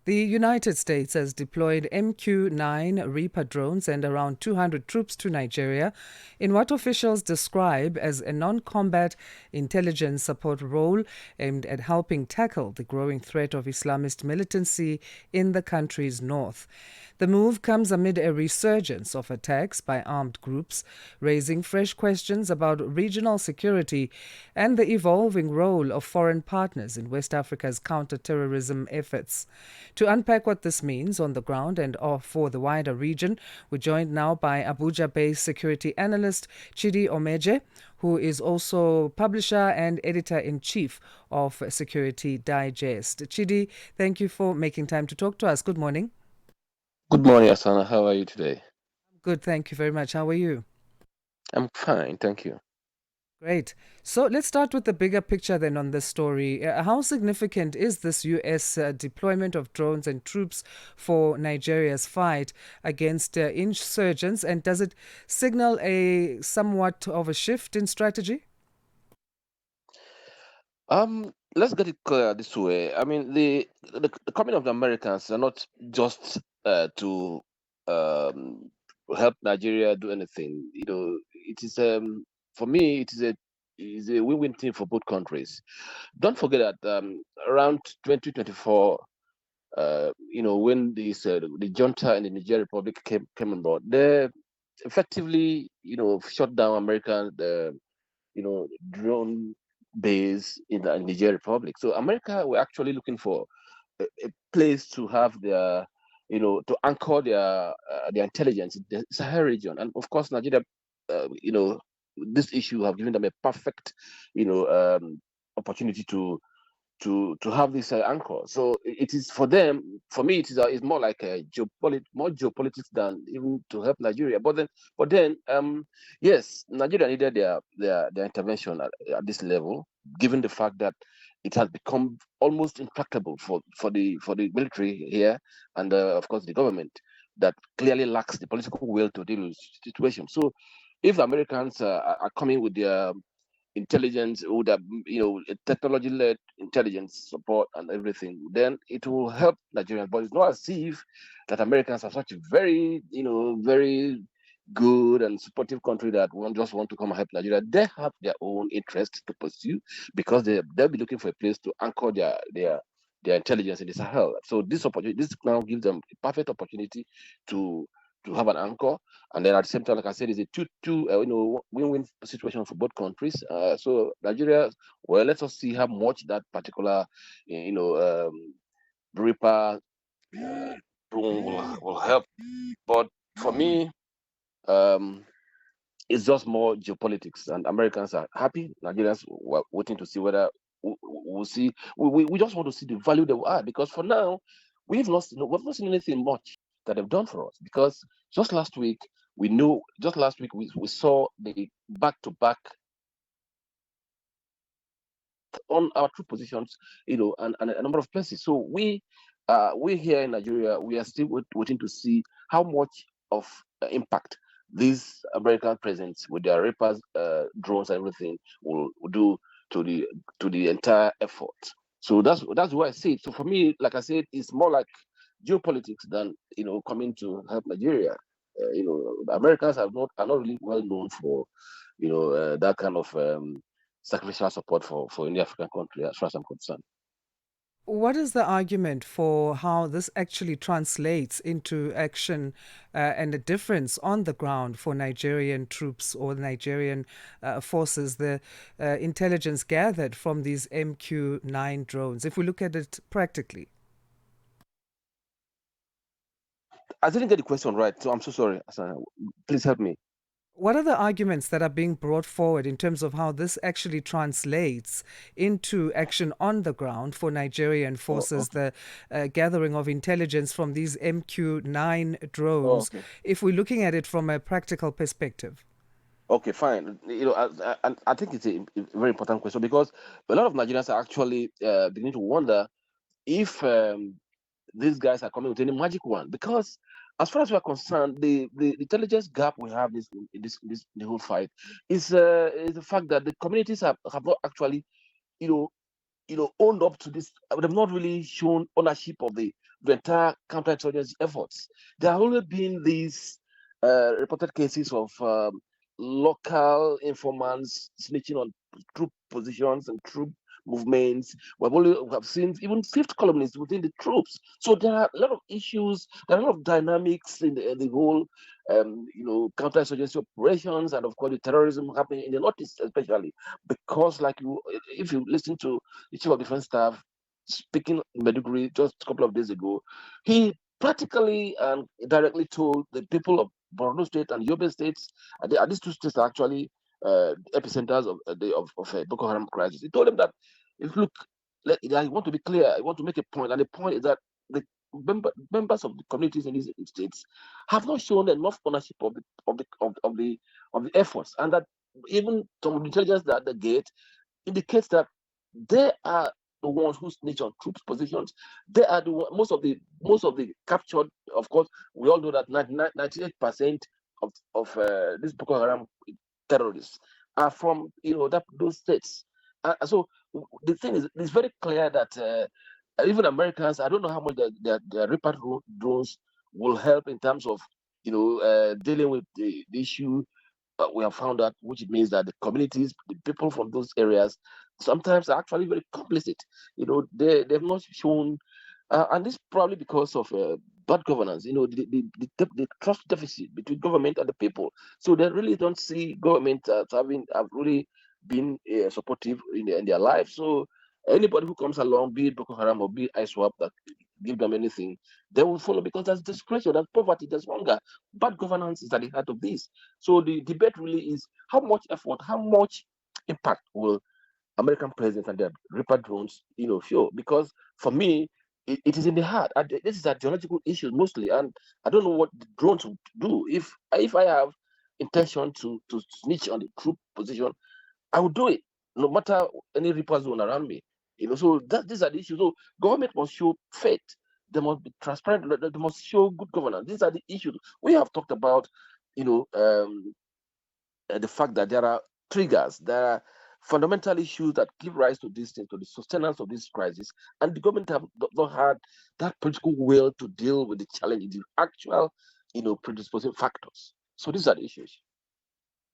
The United States has deployed MQ-9 Reaper drones and around 200 troops to Nigeria in what officials describe as a non-combat intelligence support role aimed at helping tackle the growing threat of Islamist militancy in the country's north. The move comes amid a resurgence of attacks by armed groups, raising fresh questions about regional security and the evolving role of foreign partners in West Africa's counterterrorism efforts. To unpack what this means on the ground and for the wider region, we're joined now by Abuja-based security analyst Chidi Omeje, who is also publisher and editor-in-chief of Security Digest. Chidi, thank you for making time to talk to us. Good morning. Good morning, Asana. How are you today? Good, thank you very much. How are you? I'm fine, thank you. Great. So let's start with the bigger picture then on this story. How significant is this U.S. Deployment of drones and troops for Nigeria's fight against insurgents, and does it signal a somewhat of a shift in strategy? Let's get it clear this way. I mean, the coming of the Americans are not just to um, help Nigeria do anything. It is for me, it is a win-win thing for both countries. Don't forget that around 2024, when the junta in the Niger Republic came on board, they effectively, shut down American drone base in the Niger Republic. So America were actually looking for a place to have to anchor their intelligence in the Sahel region, and of course Nigeria, uh, you know, this issue have given them a perfect, opportunity to have this anchor. So it is for them. For me, it's more like a more geopolitics than even to help Nigeria. But then, yes, Nigeria needed their intervention at this level, given the fact that it has become almost intractable for the military here, and of course the government that clearly lacks the political will to deal with the situation. So if the Americans are coming with their intelligence, would have technology-led intelligence support and everything, then it will help Nigerians. But it's not as if that Americans are such a very good and supportive country that won't just want to come and help Nigeria. They have their own interest to pursue, because they'll be looking for a place to anchor their intelligence in the Sahel. So this now gives them a perfect opportunity to have an anchor, and then at the same time, like I said, it's a two win-win situation for both countries. So Nigeria, well, let us see how much that particular Reaper drone will help. But for me, um, it's just more geopolitics, and Americans are happy. Nigerians were waiting to see whether we'll see. We just want to see the value they will add, because for now, we've not seen anything much that they've done for us. Because just last week we saw the back-to-back on our true positions, and a number of places. So we here in Nigeria, we are still waiting to see how much of impact these American presence with their Reapers, drones, and everything will do to the entire effort. So that's why I say it. So for me, like I said, it's more like geopolitics than coming to help Nigeria. The Americans are not really well known for that kind of sacrificial support for any African country, as far as I'm concerned. What is the argument for how this actually translates into action and a difference on the ground for Nigerian troops or Nigerian forces, the intelligence gathered from these MQ-9 drones, if we look at it practically? I didn't get the question right, so I'm so sorry. Asana. Please help me. What are the arguments that are being brought forward in terms of how this actually translates into action on the ground for Nigerian Oh, forces, okay. the gathering of intelligence from these MQ-9 Oh, drones, okay. if we're looking at it from a practical perspective? Okay, fine. I think it's a very important question, because a lot of Nigerians are actually beginning to wonder if these guys are coming with any magic one. Because as far as we're concerned, the intelligence gap we have in this the whole fight is the fact that the communities have not actually, you know owned up to this. They've not really shown ownership of the entire counterinsurgency efforts. There have only been these reported cases of local informants snitching on troop positions and troop movements. We have seen even fifth columnists within the troops. So there are a lot of issues. There are a lot of dynamics in the whole, counterinsurgency operations, and of course the terrorism happening in the northeast, especially because, like if you listen to the chief of defense staff speaking in Maiduguri just a couple of days ago, he practically and directly told the people of Borno State and Yobe states, these two states are actually epicenters of Boko Haram crisis. He told them that, if look, I want to be clear, I want to make a point, and the point is that the members of the communities in these states have not shown enough ownership of the efforts, and that even some of the intelligence that they get indicates that they are the ones who snitch on troops positions. They are most of the captured. Of course, we all know that 98% of these Boko Haram terrorists are from those states. So the thing is, it's very clear that even Americans, I don't know how much their Reaper drones will help in terms of dealing with the issue. We have found out, which means that the communities, the people from those areas, sometimes are actually very complicit. They've not shown, and this probably because of bad governance. The trust deficit between government and the people. So they really don't see government as have really been supportive in their lives. So anybody who comes along, be it Boko Haram or be it ISWAP, that give them anything, they will follow, because there's discretion, there's poverty, there's hunger. Bad governance is at the heart of this. So the debate really is, how much effort, how much impact will American presidents and their Reaper drones, show? Because for me, it is in the heart. This is a geological issue mostly, and I don't know what the drones would do. If I have intention to snitch on the troop position, I will do it, no matter any Reaper zone around me. So these are the issues. So government must show faith. They must be transparent. They must show good governance. These are the issues we have talked about. You know, the fact that there are triggers, there are fundamental issues that give rise to this thing, to the sustenance of this crisis, and the government have not had that political will to deal with the challenge, the actual, predisposing factors. So these are the issues.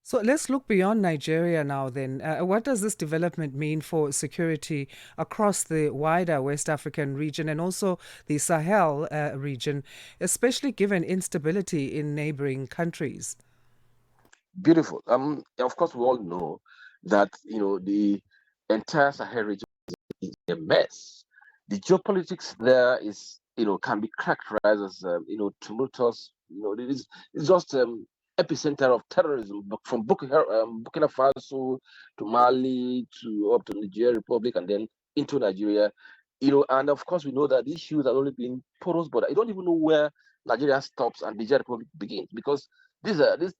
So let's look beyond Nigeria now then. What does this development mean for security across the wider West African region and also the Sahel region, especially given instability in neighboring countries? Beautiful. Of course, we all know that the entire Sahel region is a mess. The geopolitics there is, can be characterized as, tumultuous. It's just epicenter of terrorism, from Burkina Faso to Mali to up to Nigeria Republic and then into Nigeria. And of course, we know that these issues have only been porous border. I don't even know where Nigeria stops and Nigeria Republic begins, because these are there's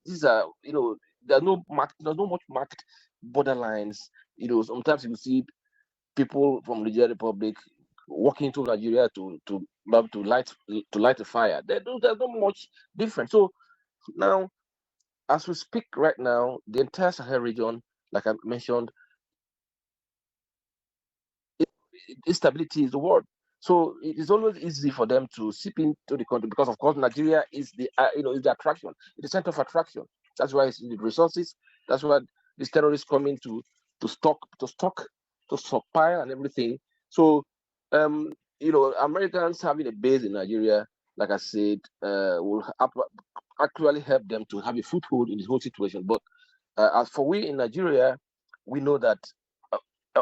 no much marked borderlines. Sometimes you see people from Nigeria Republic walking to Nigeria to light a fire. There's not much difference. So now, as we speak right now, the entire Sahel region, like I mentioned, instability is the word. So it is always easy for them to seep into the country, because, of course, Nigeria is is the attraction, it's the center of attraction. That's why it's the resources. That's why these terrorists come in to stockpile and everything. So, Americans having a base in Nigeria, like I said, will actually help them to have a foothold in this whole situation. But as for we in Nigeria, we know that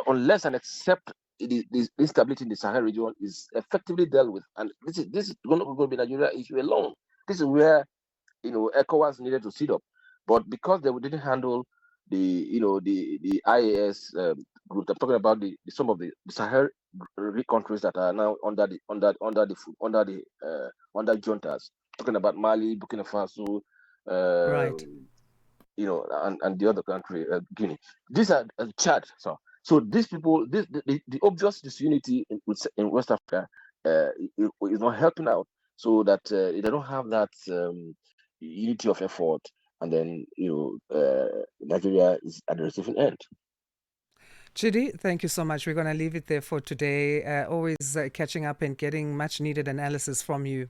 unless and except the instability in the Sahel region is effectively dealt with, and this is going to be Nigeria issue alone. This is where ECOWAS needed to sit up, but because they didn't handle the IAS group. I'm talking about some of the Sahel countries that are now under juntas. Talking about Mali, Burkina Faso, Right. and the other country, Guinea. These are Chad. So these people, the obvious disunity in West Africa is not helping out, so that they don't have that unity of effort, and then Nigeria is at the receiving end. Chidi, thank you so much. We're going to leave it there for today. Always catching up and getting much needed analysis from you.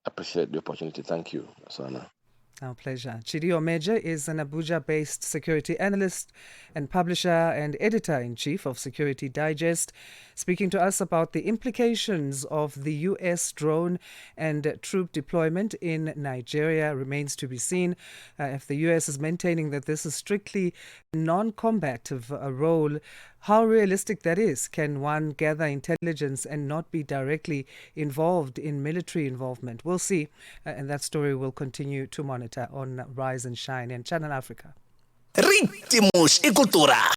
Appreciate the opportunity. Thank you, Sana. Our pleasure. Chidi Omeje is an Abuja-based security analyst and publisher and editor-in-chief of Security Digest, speaking to us about the implications of the U.S. drone and troop deployment in Nigeria. Remains to be seen if the U.S. is maintaining that this is strictly non-combative role. How realistic that is? Can one gather intelligence and not be directly involved in military involvement? We'll see. And that story will continue to monitor on Rise and Shine and Channel Africa. Ritmos e cultura.